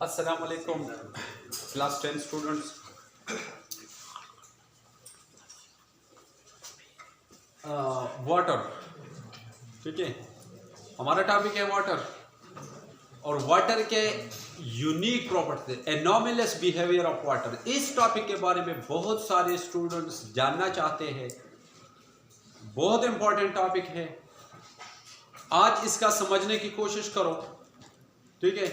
अस्सलाम वालेकुम class 10 students. Water, ठीक है, हमारा टॉपिक है वाटर और वाटर के unique properties, anomalous behaviour of water. इस टॉपिक के बारे में बहुत सारे स्टूडेंट्स जानना चाहते हैं। बहुत इंपॉर्टेंट टॉपिक है, आज इसका समझने की कोशिश करो, ठीक है।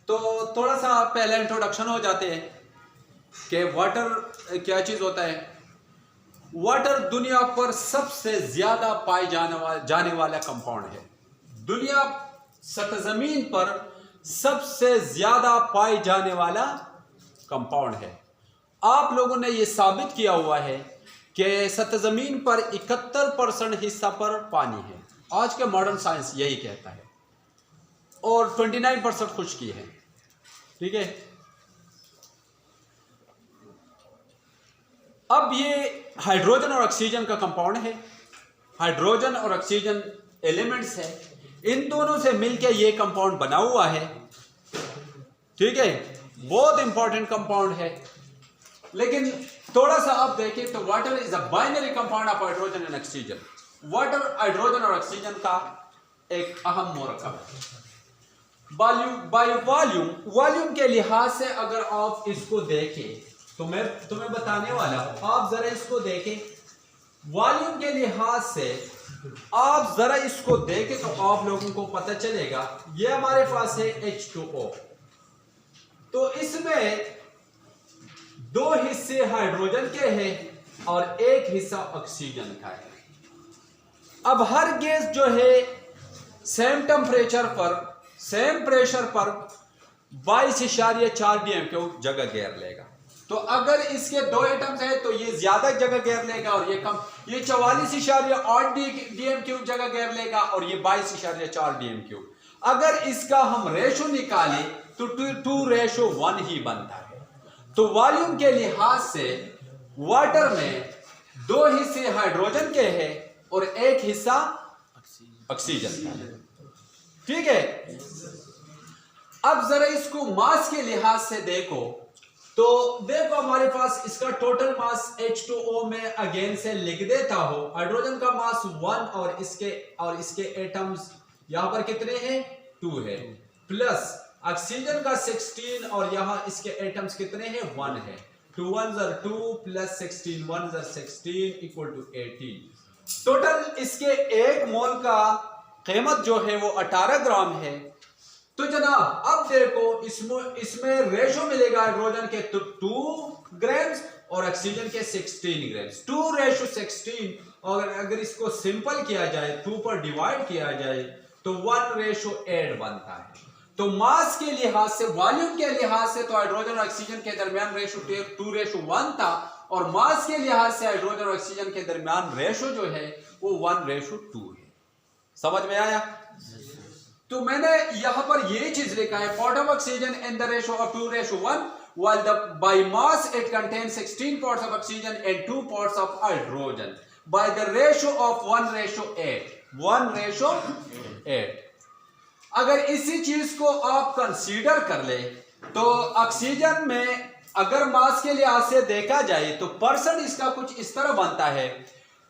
तो थोड़ा सा पहले इंट्रोडक्शन हो जाते हैं कि वाटर क्या चीज़ होता है। वाटर दुनिया पर सबसे ज़्यादा पाए जाने वाला कंपाउंड है। दुनिया सतह ज़मीन पर सबसे ज़्यादा पाए जाने वाला कंपाउंड है। आप लोगों ने ये साबित किया हुआ है कि सतह ज़मीन पर 71% हिस्सा पर पानी है। आज के मॉडर्न साइंस यही कहता है, और 29% खुश्की है, ठीक है। अब ये हाइड्रोजन और ऑक्सीजन का कंपाउंड है। हाइड्रोजन और ऑक्सीजन एलिमेंट्स है, इन दोनों से मिलकर ये कंपाउंड बना हुआ है, ठीक है। बहुत इंपॉर्टेंट कंपाउंड है। लेकिन थोड़ा सा आप देखें तो water is a binary compound of hydrogen and oxygen. Water hydrogen और ऑक्सीजन का एक अहम मरकब है। वॉल्यूम के लिहाज से अगर आप इसको देखें तो मैं तुम्हें बताने वाला हूं, आप जरा इसको देखें। वॉल्यूम के लिहाज से आप जरा इसको देखें तो आप लोगों को पता चलेगा। ये हमारे पास है H2O, तो इसमें 2 हिस्से हाइड्रोजन के हैं और 1 हिस्सा ऑक्सीजन का है। अब हर गैस जो है सेम टेम्परेचर पर, सेम प्रेशर पर 22.4 dm³ जगह घेर लेगा। तो अगर इसके 2 एटम्स है तो ये ज्यादा जगह घेर लेगा और ये कम। ये 44.8 dm³ जगह घेर लेगा और ये 22.4 dm³। अगर इसका हम रेशो निकालें तो 2:1 ही बनता है। तो वॉल्यूम के लिहाज से वाटर में 2 हिस्से हाइड्रोजन के हैं और 1 हिस्सा ऑक्सीजन का है, ठीक है। अब जरा इसको मास के लिहाज से देखो तो देखो हमारे पास इसका टोटल मास H2O में अगेन से लिख देता हो। हाइड्रोजन का मास 1 और इसके एटम्स यहां पर कितने हैं, 2 है, प्लस ऑक्सीजन का 16 और यहां इसके एटम्स कितने हैं, 1 है। 2 1s are 2 plus 16 1s are 16 equal to 18। Total इसके 1 मोल का कीमत जो है वो 18 ग्राम है। तो जनाब अब देखो इसमें रेशो मिलेगा हाइड्रोजन के 2 ग्राम्स और ऑक्सीजन के 16 ग्राम्स। 2:16। और अगर इसको सिंपल किया जाए, 2 पर डिवाइड किया जाए तो 1:8 बनता है। तो मास के लिहाज से, वॉल्यूम के लिहाज से तो हाइड्रोजन और ऑक्सीजन के दरमियान रेशो 2:1 था, और मास के लिहाज से हाइड्रोजन और ऑक्सीजन के दरमियान रेशो जो है वो 1:2 है। समझ में आया? तो मैंने यहां पर ये चीज लिखा है, part of oxygen in the ratio of 2:1, while by mass it contains 16 parts of oxygen and 2 parts of hydrogen by the ratio of 1:8। 1:8। अगर इसी चीज को आप कंसीडर कर ले तो ऑक्सीजन में अगर मास के लिहाज से देखा जाए तो परसेंट इसका कुछ इस तरह बनता है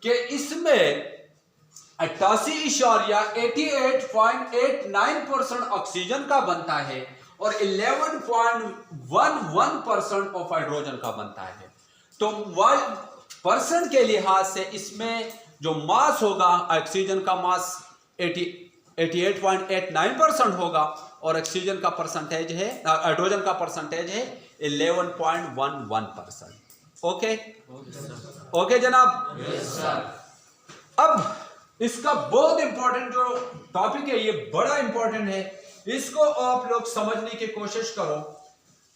कि इसमें 88.89% ऑक्सीजन का बनता है और 11.11% ऑफ हाइड्रोजन का बनता है। तो परसेंट के लिहाज से इसमें जो मास होगा, ऑक्सीजन का मास 88.89% होगा और ऑक्सीजन का परसेंटेज है, हाइड्रोजन का परसेंटेज है 11.11%। ओके ओके जनाब। Yes sir. अब इसका बहुत इंपॉर्टेंट जो टॉपिक है, ये बड़ा इंपॉर्टेंट है, इसको आप लोग समझने की कोशिश करो।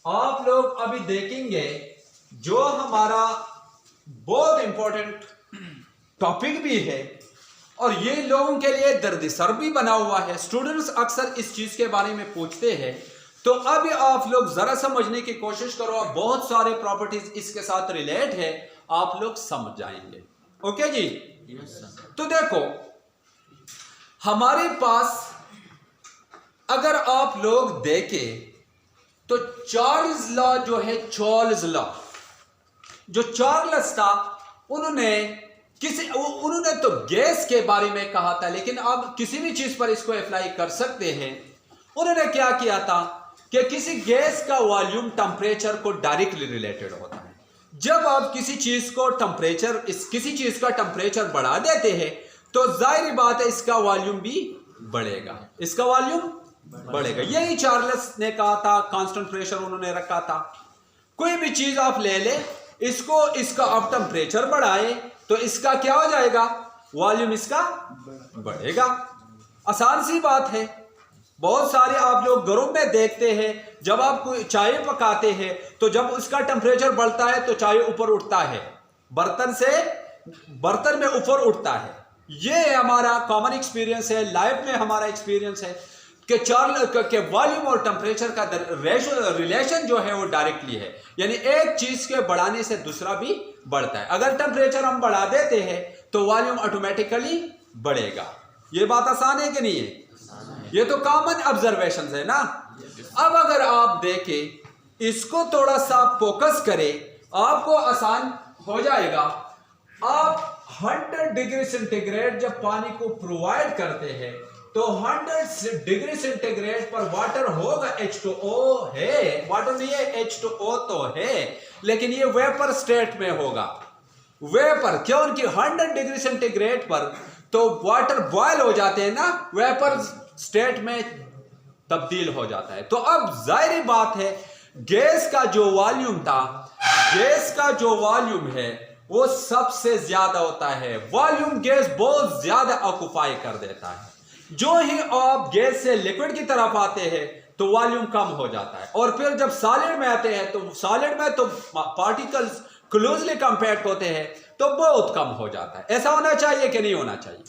आप लोग अभी देखेंगे जो हमारा बहुत इंपॉर्टेंट टॉपिक भी है और ये लोगों के लिए दर्द-ए-सर भी बना हुआ है। स्टूडेंट्स अक्सर इस चीज के बारे में पूछते हैं, तो अभी आप लोग जरा समझने की कोशिश करो। बहुत सारे प्रॉपर्टीज इसके साथ रिलेट है, आप लोग समझ जाएंगे। ओके जी। तो देखो हमारे पास अगर आप लोग देखें तो चार्ल्स लॉ जो है, चार्ल्स लॉ, जो चार्ल्स था, उन्होंने तो गैस के बारे में कहा था, लेकिन अब किसी भी चीज पर इसको अप्लाई कर सकते हैं। उन्होंने क्या किया था कि किसी गैस का वॉल्यूम टेम्परेचर को डायरेक्टली रिलेटेड होता है। जब आप किसी चीज का टेम्परेचर बढ़ा देते हैं तो जाहिर बात है इसका वॉल्यूम भी बढ़ेगा, इसका वॉल्यूम बढ़ेगा। यही चार्ल्स ने कहा था, कांस्टेंट प्रेशर उन्होंने रखा था। कोई भी चीज आप ले ले, इसका आप टेम्परेचर बढ़ाए तो इसका क्या हो जाएगा, वॉल्यूम इसका बढ़ेगा। आसान सी बात है। बहुत सारे आप लोग घरों में देखते हैं, जब आप कोई चाय पकाते हैं तो जब उसका टेम्परेचर बढ़ता है तो चाय ऊपर उठता है, बर्तन में ऊपर उठता है। ये हमारा कॉमन एक्सपीरियंस है, लाइफ में हमारा एक्सपीरियंस है कि वॉल्यूम और टेम्परेचर का रिलेशन जो है वो डायरेक्टली है, यानी एक चीज के बढ़ाने से दूसरा भी बढ़ता है। अगर टेम्परेचर हम बढ़ा देते हैं तो वॉल्यूम ऑटोमेटिकली बढ़ेगा। ये बात आसान है कि नहीं है? ये तो कॉमन ऑब्जर्वेशन है ना। अब अगर आप देखें, इसको थोड़ा सा फोकस करें, आपको आसान हो जाएगा। आप 100 डिग्री सेंटीग्रेड जब पानी को प्रोवाइड करते हैं तो 100 डिग्री सेंटीग्रेड पर वाटर होगा, H2O है, वाटर नहीं है, H2O तो है, लेकिन ये वेपर स्टेट में होगा। वेपर क्यों? उनकी 100 डिग्री सेंटीग्रेड पर तो वाटर बॉयल हो जाते हैं ना, वेपर स्टेट में तब्दील हो जाता है। तो अब जाहिर बात है, गैस का जो वॉल्यूम था, गैस का जो वॉल्यूम है वो सबसे ज्यादा होता है। वॉल्यूम गैस बहुत ज्यादा ऑक्युपाई कर देता है। जो ही आप गैस से लिक्विड की तरफ आते हैं तो वॉल्यूम कम हो जाता है, और फिर जब सॉलिड में आते हैं तो सॉलिड में तो पार्टिकल्स क्लोजली कंपैक्ट होते हैं तो बहुत कम हो जाता है। ऐसा होना चाहिए कि नहीं होना चाहिए?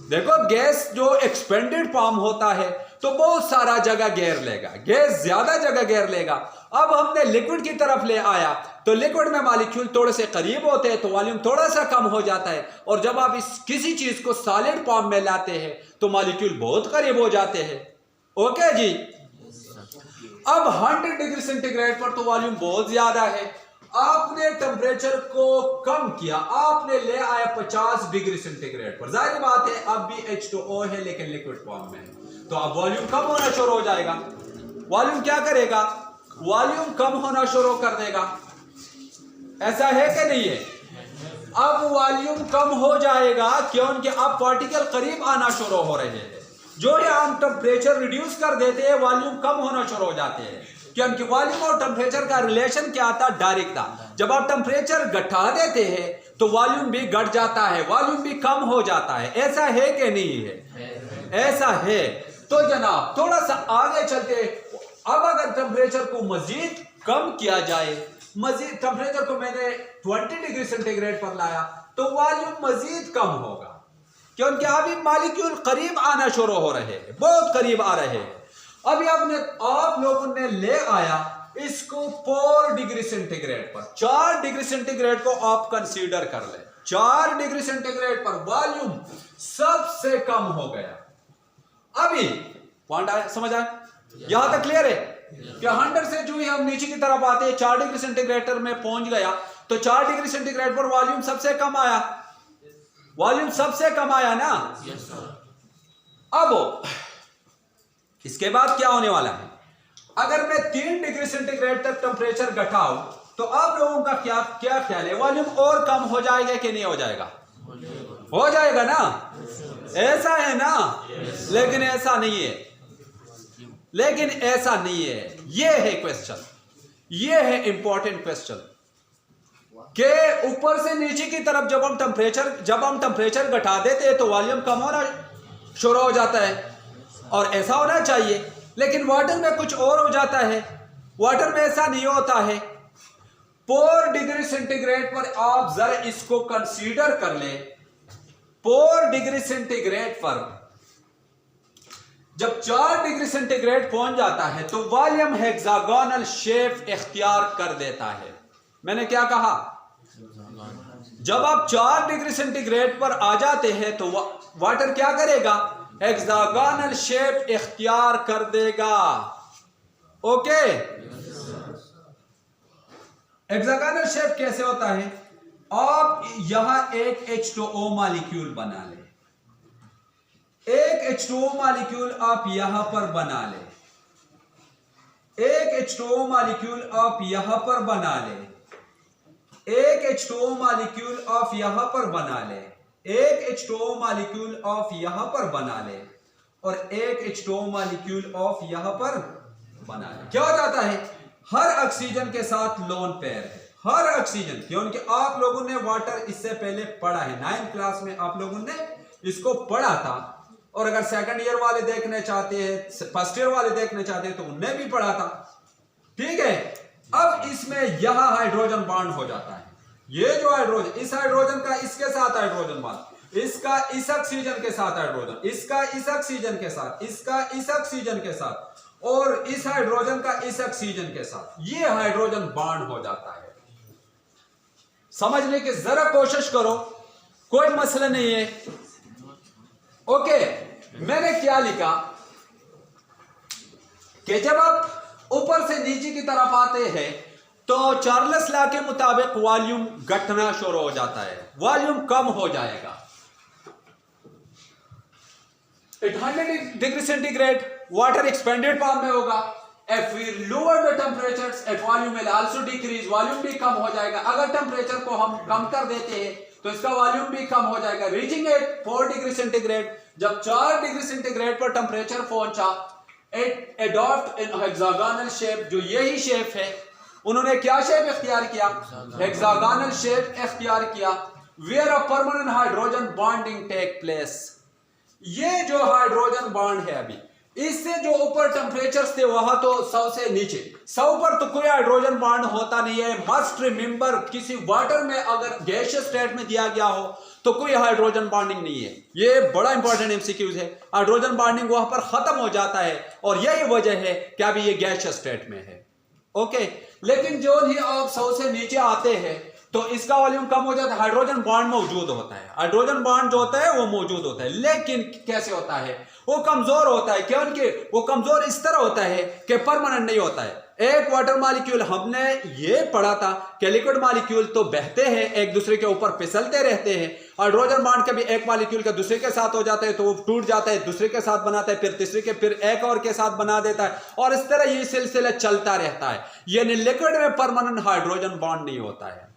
देखो, गैस जो एक्सपेंडेड फॉर्म होता है तो बहुत सारा जगह घेर लेगा, गैस ज्यादा जगह घेर लेगा। अब हमने लिक्विड की तरफ ले आया तो लिक्विड में मॉलिक्यूल थोड़े से करीब होते हैं तो वॉल्यूम थोड़ा सा कम हो जाता है, और जब आप किसी चीज को सॉलिड फॉर्म में लाते हैं तो मॉलिक्यूल बहुत करीब हो जाते हैं। ओके जी। अब 100 डिग्री सेंटीग्रेड पर तो वॉल्यूम बहुत ज्यादा है। आपने टेम्परेचर को कम किया, आपने ले आया 50 डिग्री सेंटीग्रेड पर। जाहिर बात है अब भी H2O है लेकिन लिक्विड फॉर्म में है, तो अब वॉल्यूम कम होना शुरू हो जाएगा। वॉल्यूम क्या करेगा? वॉल्यूम कम होना शुरू कर देगा। ऐसा है कि नहीं है? अब वॉल्यूम कम हो जाएगा क्योंकि अब पार्टिकल करीब आना शुरू हो रहे हैं। जो ही हम टेम्परेचर रिड्यूस कर देते हैं वॉल्यूम कम होना शुरू हो जाते हैं, क्योंकि वॉल्यूम और टेम्परेचर का रिलेशन क्या था? डायरेक्ट था। जब आप टेम्परेचर घटा देते हैं तो वॉल्यूम भी घट जाता है, वॉल्यूम भी कम हो जाता है। ऐसा है कि नहीं है? ऐसा है। तो जनाब थोड़ा सा आगे चलते, अब अगर टेम्परेचर को मजीद कम किया जाए, मजीद टेम्परेचर को मैंने 20 डिग्री सेंटीग्रेड पर लाया तो वॉल्यूम मजीद कम होगा, क्योंकि अभी मॉलिक्यूल करीब आना शुरू हो रहे हैं, बहुत करीब आ रहे हैं। अभी आप लोगों ने ले आया इसको 4 डिग्री सेंटीग्रेड पर। 4 डिग्री सेंटीग्रेड को आप कंसीडर कर ले। 4 डिग्री सेंटीग्रेड पर वॉल्यूम सबसे कम हो गया। अभी पॉइंट आया, समझ आया? यहां तक क्लियर है कि 100 से जो ही हम नीचे की तरफ आते हैं 4 डिग्री सेंटीग्रेड में पहुंच गया तो 4 डिग्री सेंटीग्रेड पर वॉल्यूम सबसे कम आया, वॉल्यूम सबसे कम आया ना। अब इसके बाद क्या होने वाला है? अगर मैं 3 डिग्री सेंटीग्रेड तक टेम्परेचर घटाऊं तो आप लोगों का क्या ख्याल है? वॉल्यूम और कम हो जाएगा कि नहीं हो जाएगा? हो जाएगा ना। ऐसा है ना? लेकिन ऐसा नहीं है, लेकिन ऐसा नहीं है। यह है क्वेश्चन, यह है इंपॉर्टेंट क्वेश्चन के ऊपर से नीचे की तरफ जब हम टेम्परेचर घटा देते हैं तो वॉल्यूम कम होना शुरू हो जाता है, और ऐसा होना चाहिए। लेकिन वाटर में कुछ और हो जाता है। वाटर में ऐसा नहीं होता है। 4 डिग्री सेंटीग्रेड पर आप जरा इसको कंसीडर कर ले। 4 डिग्री सेंटीग्रेड पर जब 4 डिग्री सेंटीग्रेड पहुंच जाता है तो वॉल्यूम हेक्सागोनल शेप इख्तियार कर देता है। मैंने क्या कहा? जब आप 4 डिग्री सेंटीग्रेड पर आ जाते हैं तो वाटर क्या करेगा? हेक्सागोनल शेप इख्तियार कर देगा। ओके। हेक्सागोनल शेप कैसे होता है? आप यहां एक H2O मॉलिक्यूल बना ले, एक H2O मॉलिक्यूल आप यहां पर बना ले, एक H2O मॉलिक्यूल आप यहां पर बना ले, एक H2O मॉलिक्यूल आप यहां पर बना ले, एक H2O मॉलिक्यूल आप यहां पर बना ले, और एक H2O मॉलिक्यूल आप यहां पर बना ले। क्या हो जाता है? हर ऑक्सीजन के साथ लोन पेयर है, हर ऑक्सीजन, क्योंकि आप लोगों ने वाटर इससे पहले पढ़ा है, 9th क्लास में आप लोगों ने इसको पढ़ा था। और अगर सेकंड ईयर वाले देखने चाहते हैं, फर्स्ट ईयर वाले देखने चाहते हैं, तो उन्हें भी पढ़ा था। ठीक है। अब इसमें यहां हाइड्रोजन बॉन्ड हो जाता है। ये जो हाइड्रोजन, इस हाइड्रोजन का इसके साथ हाइड्रोजन बॉन्ड, इसका इस ऑक्सीजन के साथ हाइड्रोजन, इसका इस ऑक्सीजन के साथ, इसका इस ऑक्सीजन के साथ, और इस हाइड्रोजन का इस ऑक्सीजन के साथ, ये हाइड्रोजन बॉन्ड हो जाता है। समझने की जरा कोशिश करो, कोई मसला नहीं है। ओके। मैंने क्या लिखा कि जब आप ऊपर से नीचे की तरफ आते हैं तो चार्ल्स लॉ के मुताबिक वॉल्यूम घटना शुरू हो जाता है, वॉल्यूम कम हो जाएगा। 800 degree centigrade water expanded form में होगा। If we lower the temperatures at volume will also decrease, volume भी कम हो जाएगा। अगर टेम्परेचर को हम कम कर देते हैं तो इसका वॉल्यूम भी कम हो जाएगा। रीचिंग एट 4 डिग्री सेंटीग्रेड, जब 4 डिग्री सेंटीग्रेड पर टेम्परेचर पहुंचा, it adopt in hexagonal shape, जो यही शेप है। उन्होंने क्या शेप इख्तियार किया? हेक्सागोनल शेप इख्तियार किया, where a permanent hydrogen bonding take place. ये जो हाइड्रोजन बॉन्ड है, अभी इससे जो ऊपर टेम्परेचर्स थे वहां तो 100 से नीचे, 100 पर तो कोई हाइड्रोजन बॉन्ड होता नहीं है। मस्ट रिमेंबर, किसी वाटर में अगर गैसियस स्टेट में दिया गया हो तो कोई हाइड्रोजन बॉन्डिंग नहीं है। ये बड़ा इंपॉर्टेंट एमसीक्यूज है। हाइड्रोजन बॉन्डिंग वहां पर खत्म हो जाता है और यही वजह है कि अभी ये गैसियस स्टेट में है। ओके। लेकिन जो ही आप 100 से नीचे आते हैं तो इसका वॉल्यूम कम हो जाता है, हाइड्रोजन बॉन्ड मौजूद होता है, हाइड्रोजन बॉन्ड जो होता है वो मौजूद होता है, लेकिन कैसे होता है? वो कमजोर होता है, क्योंकि वो कमजोर इस तरह होता है कि परमानेंट नहीं होता है। एक वाटर मॉलिक्यूल, हमने ये पढ़ा था कि लिक्विड मॉलिक्यूल तो बहते हैं, एक दूसरे के ऊपर फिसलते रहते हैं। हाइड्रोजन बॉन्ड कभी एक मॉलिक्यूल का दूसरे के साथ हो जाता है तो वो टूट जाता है, दूसरे के साथ बनाता है, फिर तीसरे के, फिर एक और के साथ बना देता है, और इस तरह ये सिलसिला चलता रहता है। यानी लिक्विड में परमानेंट हाइड्रोजन बॉन्ड नहीं होता है।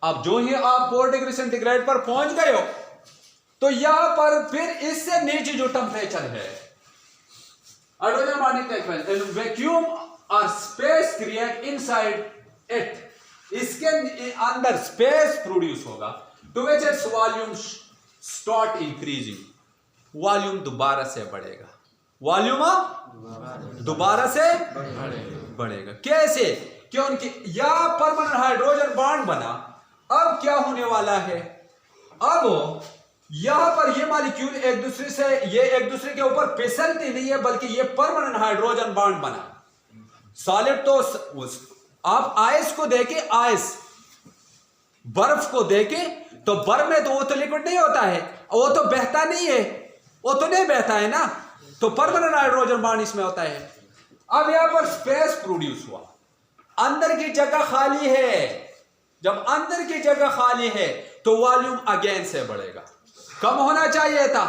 अब जो ही आप 4 डिग्री सेंटीग्रेड पर पहुंच गए हो तो यहां पर फिर इससे नीचे जो टेम्परेचर है, हाइड्रोजन बॉन्डिंग वैक्यूम और स्पेस क्रिएट इनसाइड इट, इसके अंदर स्पेस प्रोड्यूस होगा, to which its volume start increasing, volume दोबारा से बढ़ेगा, वॉल्यूम दोबारा से बढ़ेगा। कैसे? क्योंकि यहां परमानेंट हाइड्रोजन बॉन्ड बना। अब क्या होने वाला है? अब यहां पर ये मॉलिक्यूल एक दूसरे से, ये एक दूसरे के ऊपर फिसलते नहीं है, बल्कि ये परमानेंट हाइड्रोजन बॉन्ड बना। सॉलिड तो आप आइस को देखे, आइस बर्फ को देखे तो बर्फ में तो वो तो लिक्विड नहीं होता है, वो तो बहता नहीं है, वो तो नहीं बहता है ना, तो परमानेंट हाइड्रोजन बॉन्ड इसमें होता है। अब यहां पर स्पेस प्रोड्यूस हुआ, अंदर की जगह खाली है। जब अंदर की जगह खाली है तो वॉल्यूम अगेन से बढ़ेगा। कम होना चाहिए था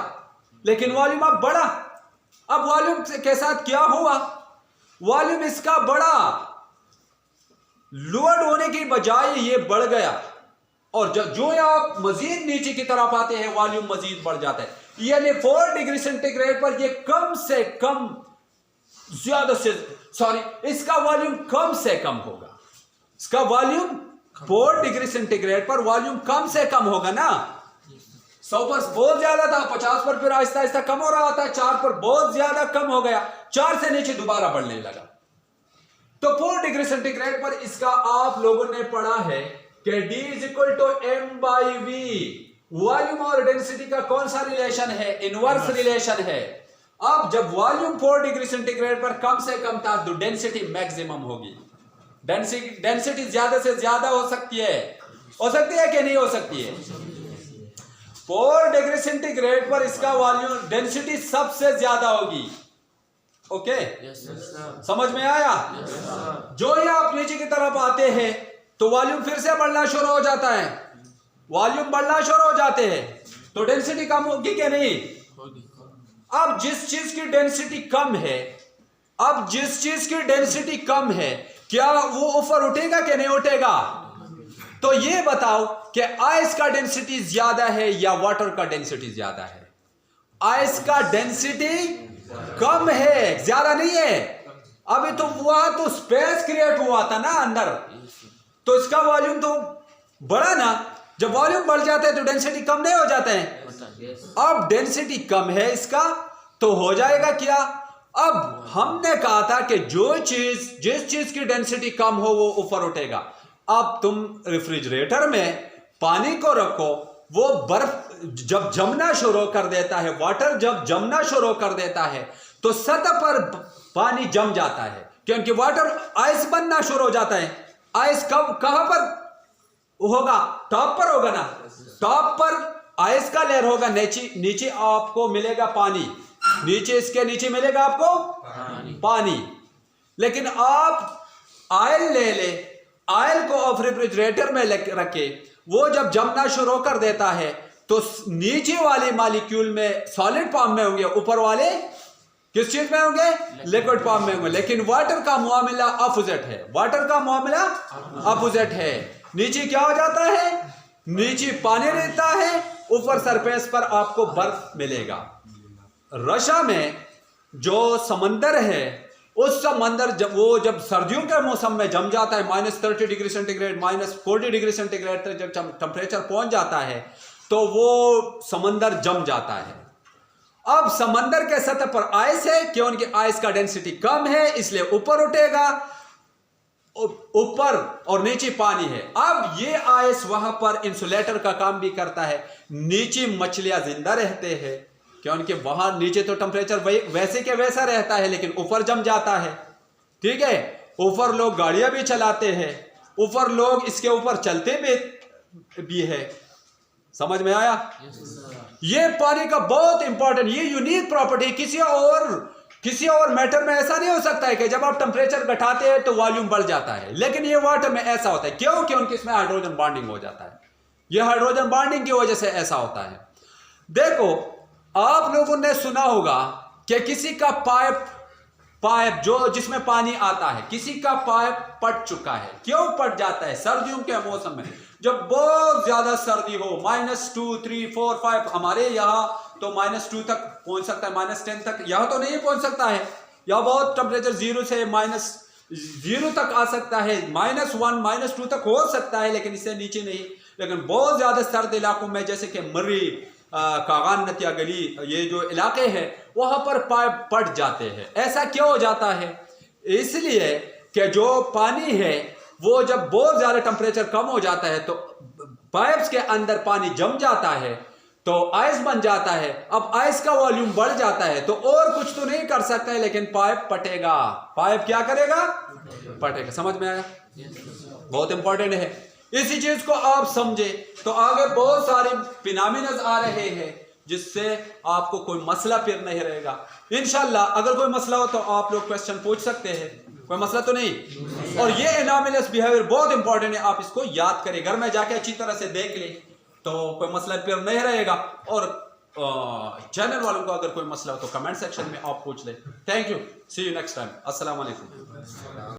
लेकिन वॉल्यूम अब बढ़ा। अब वॉल्यूम के साथ क्या हुआ? वॉल्यूम इसका बढ़ा, लोड होने की बजाय ये बढ़ गया, और जो आप मजीद नीचे की तरफ आते हैं वॉल्यूम मजीद बढ़ जाता है। यानी 4 डिग्री सेंटीग्रेड पर ये कम से कम, ज्यादा से, सॉरी, इसका वॉल्यूम कम से कम होगा। इसका वॉल्यूम 4 डिग्री सेंटीग्रेड पर वॉल्यूम कम से कम होगा ना। 100 पर बहुत ज्यादा था, 50 पर फिर आहिस्ता आहिस्ता कम हो रहा था, 4 पर बहुत ज्यादा कम हो गया, 4 से नीचे दोबारा बढ़ने लगा। तो 4 डिग्री सेंटीग्रेड पर इसका आप लोगों ने पढ़ा है कि D = m/v। वॉल्यूम और डेंसिटी का कौन सा रिलेशन है? इनवर्स रिलेशन है। अब जब वॉल्यूम 4 डिग्री सेंटीग्रेड पर कम से कम था तो डेंसिटी मैक्सिमम होगी। डेंसिटी ज्यादा से ज्यादा हो सकती है कि नहीं हो सकती है? 4 डिग्री सेंटीग्रेड पर इसका वॉल्यूम डेंसिटी सबसे ज्यादा होगी। Okay, sir. समझ में आया? जो ही आप नीचे की तरफ आते हैं तो वॉल्यूम फिर से बढ़ना शुरू हो जाता है, वॉल्यूम बढ़ना शुरू हो जाते हैं, तो डेंसिटी कम होगी कि नहीं? अब जिस चीज की डेंसिटी कम है, अब जिस चीज की डेंसिटी कम है, क्या वो ऊपर उठेगा कि नहीं उठेगा? तो ये बताओ कि आइस का डेंसिटी ज्यादा है या वाटर का डेंसिटी ज्यादा है? आइस का डेंसिटी कम है, ज्यादा नहीं है। अभी तो हुआ तो स्पेस क्रिएट हुआ था ना अंदर, तो इसका वॉल्यूम तो बढ़ा ना। जब वॉल्यूम बढ़ जाता है तो डेंसिटी कम नहीं हो जाता है? अब डेंसिटी कम है इसका, तो हो जाएगा क्या? अब हमने कहा था कि जिस चीज की डेंसिटी कम हो वो ऊपर उठेगा। अब तुम रेफ्रिजरेटर में पानी को रखो, वो बर्फ जब जमना शुरू कर देता है, वाटर जब जमना शुरू कर देता है तो सतह पर पानी जम जाता है, क्योंकि वाटर आइस बनना शुरू हो जाता है। आइस कब कहां पर होगा? टॉप पर होगा ना। टॉप पर आइस का लेयर होगा, नीचे आपको मिलेगा पानी, नीचे इसके नीचे मिलेगा आपको पानी। लेकिन आप ऑयल ले, ऑयल को आप रेफ्रिजरेटर में रखे, वो जब जमना शुरू कर देता है तो नीचे वाले मॉलिक्यूल में सॉलिड फॉर्म में होंगे, ऊपर वाले किस चीज में होंगे? लिक्विड फॉर्म में होंगे। लेकिन वाटर का मामला अपोजिट है, वाटर का मामला अपोजिट है। नीचे क्या हो जाता है? नीचे पानी रहता है, ऊपर सरफेस पर आपको बर्फ मिलेगा। रशिया में जो समंदर है, उस समंदर जब सर्दियों के मौसम में जम जाता है, -30 डिग्री सेंटीग्रेड, -40 डिग्री सेंटीग्रेड तक जब टेम्परेचर पहुंच जाता है तो वो समंदर जम जाता है। अब समंदर के सतह पर आइस है, क्योंकि आइस का डेंसिटी कम है इसलिए ऊपर उठेगा, ऊपर और नीचे पानी है। अब ये आइस वहां पर इंसुलेटर का काम भी करता है, नीचे मछलियां जिंदा रहते हैं, क्योंकि वहां नीचे तो टेम्परेचर वैसे के वैसा रहता है, लेकिन ऊपर जम जाता है। ठीक है, ऊपर लोग गाड़ियां भी चलाते हैं, ऊपर लोग इसके ऊपर चलते भी है। समझ में आया? ये पानी का बहुत इंपॉर्टेंट, ये यूनिक प्रॉपर्टी, किसी और मैटर में ऐसा नहीं हो सकता है कि जब आप टेम्परेचर घटाते हैं तो वॉल्यूम बढ़ जाता है, लेकिन ये वाटर में ऐसा होता है। क्यों? क्योंकि इसमें हाइड्रोजन बॉन्डिंग हो जाता है। ये हाइड्रोजन बॉन्डिंग की वजह से ऐसा होता है। देखो, आप लोगों ने सुना होगा कि किसी का पाइप जो जिसमें पानी आता है, किसी का पाइप पट चुका है। क्यों पट जाता है? सर्दियों के मौसम में जब बहुत ज्यादा सर्दी हो, -2, 3, 4, 5, हमारे यहाँ तो -2 तक पहुंच सकता है, -10 तक। यहाँ तो नहीं पहुंच सकता है, यहाँ बहुत टेम्परेचर 0 से -0 तक आ सकता है, -1, -2 तक हो सकता है, लेकिन इससे नीचे नहीं। लेकिन बहुत ज्यादा सर्द इलाकों में जैसे कि मर्री, कागान, नतिया गली, ये जो इलाके हैं वहां पर पाइप पट जाते हैं। ऐसा क्यों हो जाता है? इसलिए कि जो पानी है वो जब बहुत ज्यादा टेम्परेचर कम हो जाता है तो पाइप्स के अंदर पानी जम जाता है, तो आइस बन जाता है। अब आइस का वॉल्यूम बढ़ जाता है तो और कुछ तो नहीं कर सकता है, लेकिन पाइप पटेगा। पाइप क्या करेगा? पटेगा। समझ में आया? बहुत इंपॉर्टेंट है। इसी चीज को आप समझे तो आगे बहुत सारे फिनोमेना आ रहे हैं जिससे आपको कोई मसला फिर नहीं रहेगा। इंशाल्लाह अगर कोई मसला हो तो आप लोग क्वेश्चन पूछ सकते हैं, कोई मसला तो नहीं। और ये एनॉमलस बिहेवियर बहुत इंपॉर्टेंट है, आप इसको याद करें, घर में जाके अच्छी तरह से देख ले तो कोई मसला फिर नहीं रहेगा। और चैनल वालों को अगर कोई मसला हो तो कमेंट सेक्शन में आप पूछ ले। Thank you, see you next time. अस्सलाम वालेकुम।